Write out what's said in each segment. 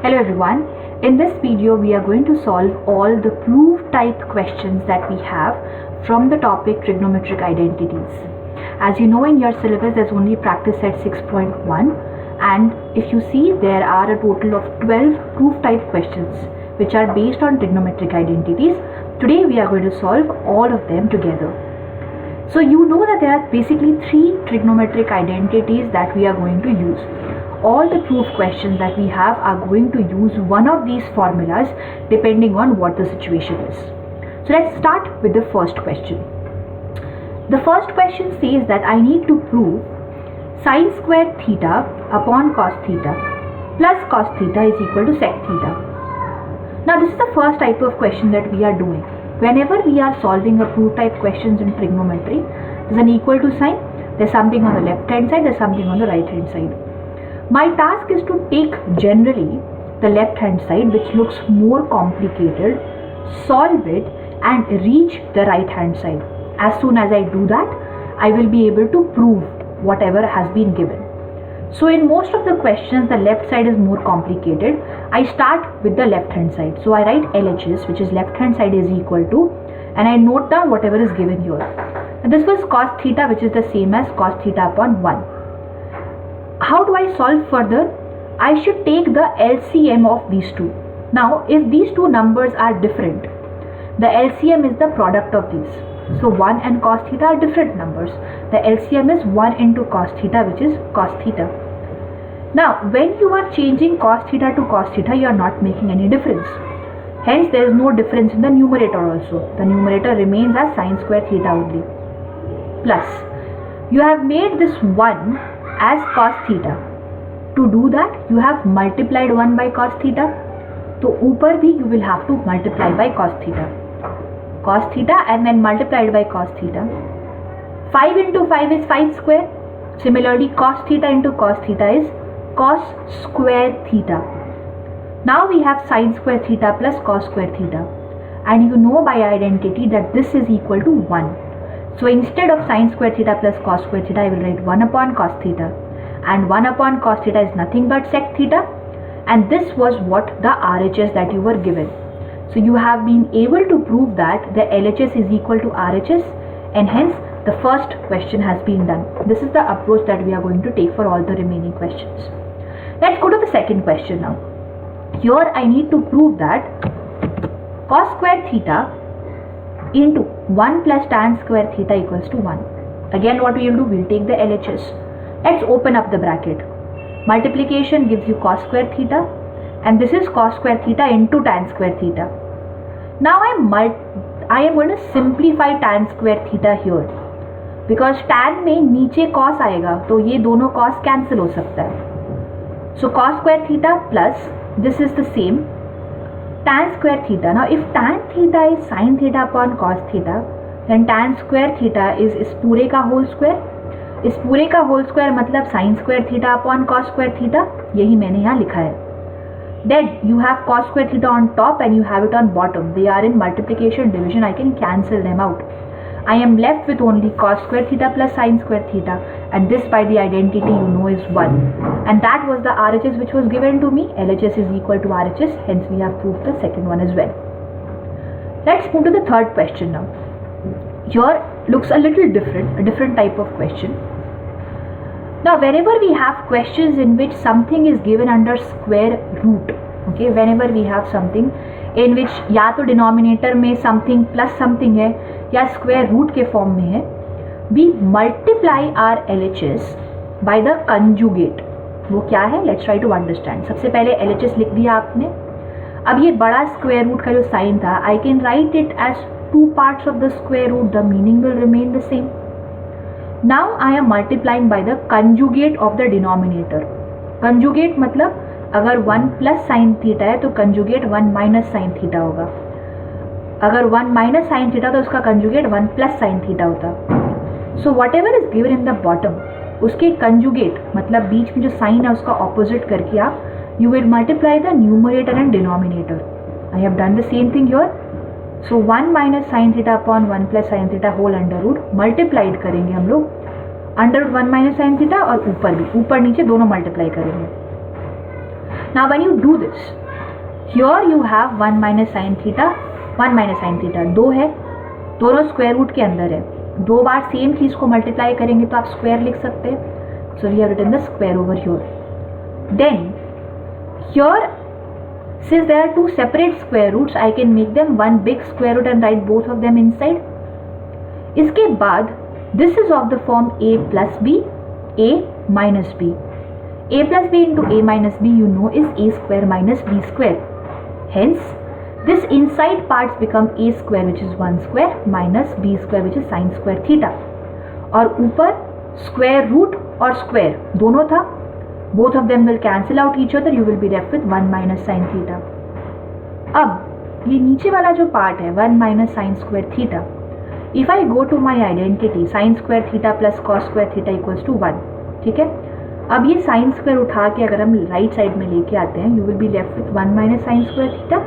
Hello everyone, in this video we are going to solve all the proof type questions that we have from the topic trigonometric identities. As you know, in your syllabus there's only practice set 6.1, and if you see there are a total of 12 proof type questions which are based on trigonometric identities. Today we are going to solve all of them together. So you know that there are basically 3 trigonometric identities that we are going to use. All the proof questions that we have are going to use one of these formulas depending on what the situation is. So let's start with the first question. The first question says that I need to prove sine square theta upon cos theta plus cos theta is equal to sec theta. Now this is the first type of question that we are doing. Whenever we are solving a proof type questions in trigonometry, there's an equal to sign, there's something on the left hand side, there's something on the right hand side. My task is to take generally the left hand side, which looks more complicated, solve it and reach the right hand side. As soon as I do that, I will be able to prove whatever has been given. So in most of the questions, the left side is more complicated. I start with the left hand side. So I write LHS, which is left hand side is equal to, and I note down whatever is given here. And this was cos theta, which is the same as cos theta upon 1. How do I solve further? I should take the LCM of these two. Now, if these two numbers are different, the LCM is the product of these. So 1 and cos theta are different numbers. The LCM is 1 into cos theta, which is cos theta. Now, when you are changing cos theta to cos theta, you are not making any difference. Hence, there is no difference in the numerator also. The numerator remains as sine square theta only. Plus, you have made this 1 as cos theta. To do that, you have multiplied 1 by cos theta. So, ऊपर भी you will have to multiply by cos theta. Cos theta and then multiplied by cos theta. 5 into 5 is 5 square. Similarly, cos theta into cos theta is cos square theta. Now we have sine square theta plus cos square theta. And you know by identity that this is equal to 1. So instead of sine square theta plus cos square theta, I will write 1 upon cos theta. And 1 upon cos theta is nothing but sec theta. And this was what the RHS that you were given. So you have been able to prove that the LHS is equal to RHS, and hence the first question has been done. This is the approach that we are going to take for all the remaining questions. Let's go to the second question now. Here I need to prove that cos square theta into 1 plus tan square theta equals to 1. Again, what we will do, we'll take the LHS. Let's open up the bracket. Multiplication gives you cos square theta, and this is cos square theta into tan square theta. Now I am going to simplify tan square theta here, because tan में नीचे cos आएगा तो ये दोनों cos cancel हो सकता है. So cos square theta plus this is the same tan square theta. Now if tan theta is sin theta upon cos theta, then tan square theta is इस पूरे का whole square. इस पूरे का whole square मतलब sin square theta upon cos square theta. यही मैंने यहाँ लिखा है. Then you have cos square theta on top and you have it on bottom. They are in multiplication division. I can cancel them out. I am left with only cos square theta plus sin square theta, and this by the identity you know is 1. And that was the RHS which was given to me. LHS is equal to RHS. Hence we have proved the second one as well. Let's move to the third question now. Here looks a little different, a different type of question. Now whenever we have questions in which something is given under square root, okay, whenever we have something in which या तो denominator में something plus something है या square root के form में है, we multiply our LHS by the conjugate. वो क्या है? Let's try to understand. सबसे पहले LHS लिख दिया आपने. अब ये बड़ा square root का जो sign था, I can write it as 2 parts of the square root. The meaning will remain the same. Now I am multiplying by the conjugate of the denominator. Conjugate मतलब अगर 1 plus sin theta है तो conjugate 1 minus sin theta होगा. अगर 1 minus sin theta तो उसका conjugate 1 plus sin theta होता. So whatever is given in the bottom, उसके conjugate मतलब बीच में जो sign है उसका opposite करके आप you will multiply the numerator and denominator. I have done the same thing here. So 1 minus sin theta upon 1 plus sin theta whole under root multiplied करेंगे हम लोग under root 1 minus sin theta और ऊपर भी ऊपर नीचे दोनों multiply करेंगे. Now when you do this, here you have 1 minus sin theta, 1 minus sin theta 2 है, दोनों स्क्वायर रूट के अंदर है, दो बार सेम चीज़ को मल्टीप्लाई करेंगे तो आप स्क्वायर लिख सकते हैं. So we have written the square over here. Then here since there are two separate square roots, I can make them one big square root and write both of them inside. इसके बाद this is of the form a plus b, a minus b. A plus b into a minus b you know is a square minus b square. Hence this inside parts become a square which is 1 square minus b square which is sin square theta. और ऊपर square root और square दोनों था. Both of them will cancel out each other. You will be left with 1 minus sin theta. अब ये नीचे वाला जो पार्ट है 1 minus sin square theta. If I go to my identity sin square theta plus cos square theta equals to 1. ठीक है. अब ये sin square उठा के अगर हम राइट साइड में लेके आते हैं you will be left with 1 minus sin square theta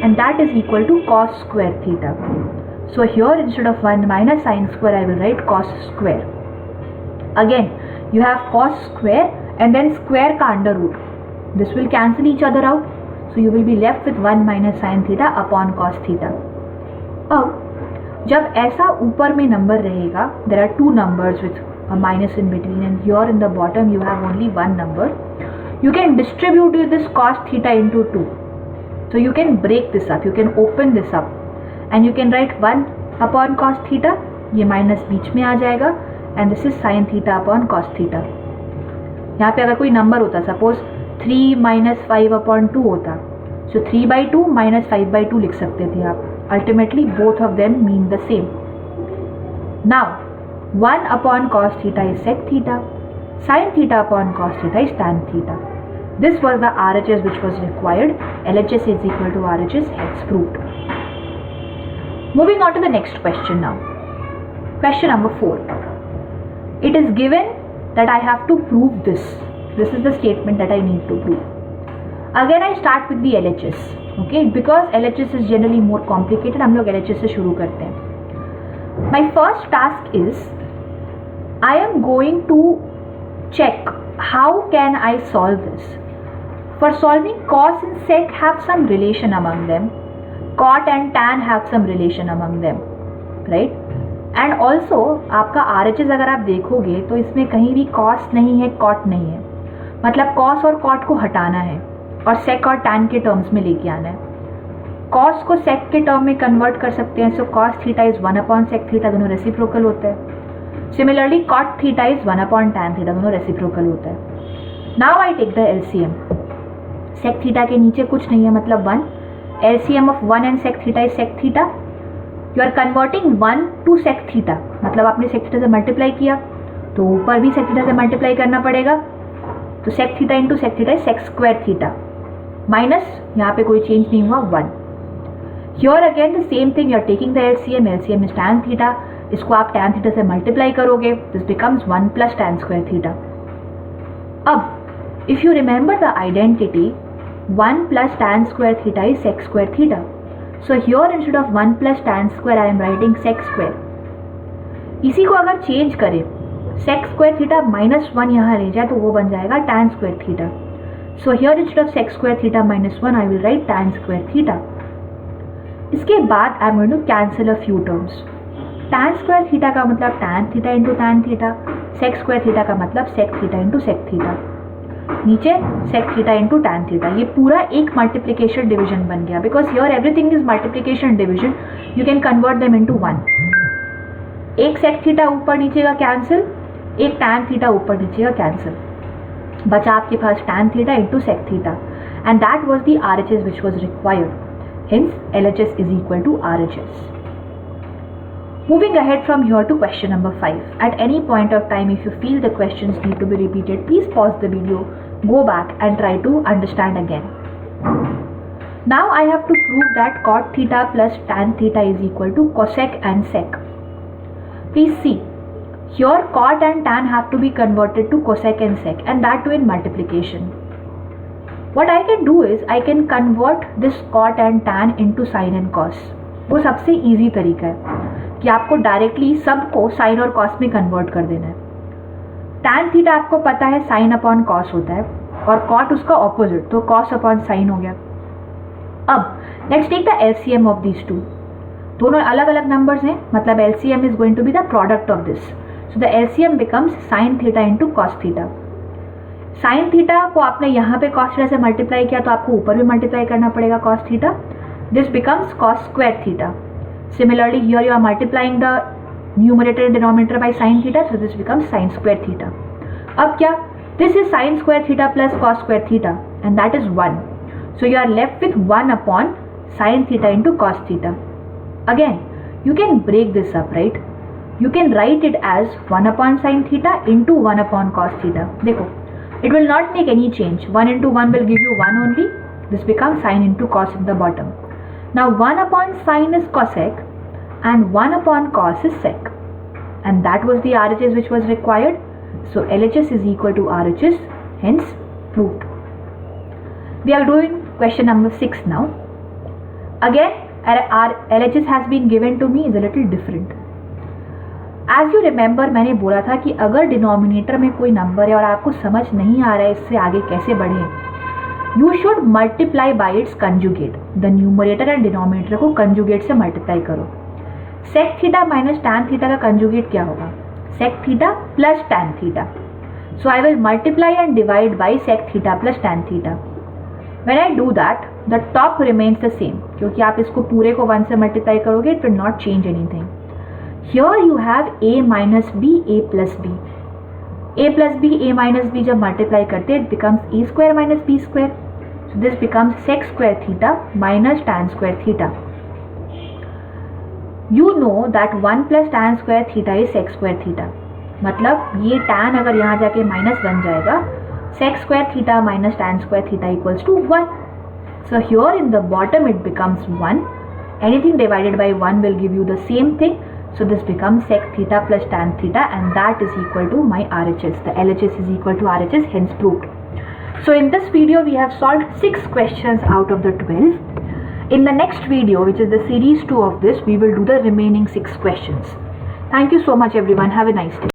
and that is equal to cos square theta. So here instead of 1 minus sin square I will write cos square. Again you have cos square and then square का under root. This will cancel each other out. So you will be left with 1 minus sin theta upon cos theta. अब जब ऐसा ऊपर में number रहेगा, there are two numbers with a minus in between and here in the bottom you have only one number. You can distribute this cos theta into 2. So you can break this up, you can open this up and you can write 1 upon cos theta. ये minus बीच में आ जाएगा and this is sin theta upon cos theta. यहाँ पे अगर कोई number होता suppose 3 minus 5 upon 2 होता, सो 3/2 minus 5/2 लिख सकते थे आप. Ultimately both of them mean the same. Now 1 upon cos theta is sec theta, sin theta upon cos theta is tan theta. This was the RHS which was required. LHS is equal to RHS, hence proved. Moving on to the next question now. Question number 4. It is given that I have to prove this. This is the statement that I need to prove. Again I start with the LHS. Okay, because LHS is generally more complicated. हम लोग LHS से शुरू करते हैं. My first task is I am going to check how can I solve this. For solving cos and sec have some relation among them. Cot and tan have some relation among them, right? And also आपका RHS अगर आप देखोगे तो इसमें कहीं भी cos नहीं है, कॉट नहीं है. मतलब कॉस और कॉट को हटाना है और सेक और टैन के टर्म्स में लेके आना है. कॉस को सेक के टर्म में कन्वर्ट कर सकते हैं. So cos theta is 1 upon sec theta, दोनों रेसिप्रोकल होता है. Similarly cot theta is 1 upon tan theta, दोनों रेसिप्रोकल होता है. Now I take the LCM. Sec theta के नीचे कुछ नहीं है मतलब 1. LCM of 1 and sec theta is sec theta. You are converting 1 to sec theta, मतलब आपने सेक थीटा से मल्टीप्लाई किया तो ऊपर भी सेक थीटा से मल्टीप्लाई करना पड़ेगा. तो sec theta into sec theta is sec square theta minus यहाँ पे कोई चेंज नहीं हुआ 1. Here again the same thing, you are taking the LCM. LCM is tan theta, इसको आप टैन थीटा से मल्टीप्लाई करोगे, this becomes 1 plus tan square theta. अब if you remember the identity 1 plus tan square theta is sec square theta. So here instead of 1 plus tan square I am writing sec square. इसी को अगर change करें sec square theta minus 1 यहाँ ले जाए तो वो बन जाएगा tan square theta. So here instead of sec square theta minus 1 I will write tan square theta. इसके बाद I am going to cancel a few terms. tan square theta का मतलब tan theta into tan theta, sec square theta का मतलब sec theta into sec theta. नीचे sec theta into tan theta. ये पूरा एक मल्टीप्लीकेशन डिवीजन बन गया. Because here everything is multiplication division, you can convert them into 1. एक sec theta ऊपर नीचे का कैंसिल, एक tan थीटा ऊपर नीचे का कैंसिल, बचा आपके पास tan theta into sec theta. And that was the RHS which was required. Hence LHS is equal to RHS. Moving ahead from here to question number 5. At any point of time, if you feel the questions need to be repeated, please pause the video, go back and try to understand again. Now I have to prove that cot theta plus tan theta is equal to cosec and sec. Please see, here cot and tan have to be converted to cosec and sec, and that too in multiplication. What I can do is I can convert this cot and tan into sin and cos. वो सबसे easy तरीका है कि आपको directly सबको sign और cos में convert कर देना है. tan थीटा आपको पता है साइन अपॉन कॉस होता है और cot उसका opposite, तो cos upon sin हो गया. अब let's take the LCM of these two. दोनों अलग अलग numbers हैं, मतलब LCM is going to be the product of this. So the LCM becomes sin theta into cos theta. Sin theta को आपने यहाँ पे cos theta से multiply किया तो आपको ऊपर भी multiply करना पड़ेगा cos theta. This becomes cos square theta. Similarly, here you are multiplying the numerator and denominator by sin theta, so this becomes sin square theta. अब क्या? This is sin square theta plus cos square theta, and that is 1. So you are left with 1 upon sin theta into cos theta. Again, you can break this up, right? You can write it as 1 upon sin theta into 1 upon cos theta. देखो, it will not make any change. 1 into 1 will give you 1 only. This becomes sin into cos in the bottom. Now 1 upon sin is cosec and 1 upon cos is sec. And that was the RHS which was required. So LHS is equal to RHS, hence proved. We are doing question number 6 now. Again, our LHS has been given to me is a little different. As you remember, मैंने बोला था कि अगर denominator में कोई number है और आपको समझ नहीं आ रहा है इससे आगे कैसे बढ़े, you should multiply by its conjugate. The numerator and denominator को conjugate से multiply करो. Sec theta minus tan theta का conjugate क्या होगा? Sec theta plus tan theta. So I will multiply and divide by sec theta plus tan theta. When I do that, the top remains the same. क्योंकि आप इसको पूरे को 1 से multiply करोगे, it will not change anything. Here you have a minus b, a plus b. A plus b, a minus b जब multiply करते it becomes a square minus b square. So this becomes sec square theta minus tan square theta. You know that 1 plus tan square theta is sec square theta. मतलब ये tan अगर यहाँ जाके minus बन जाएगा, sec square theta minus tan square theta equals to 1. So here in the bottom it becomes 1. Anything divided by 1 will give you the same thing. So this becomes sec theta plus tan theta, and that is equal to my RHS. The LHS is equal to RHS, hence proved. So in this video we have solved 6 questions out of the 12. In the next video, which is the series 2 of this, we will do the remaining 6 questions. Thank you so much everyone. Have a nice day.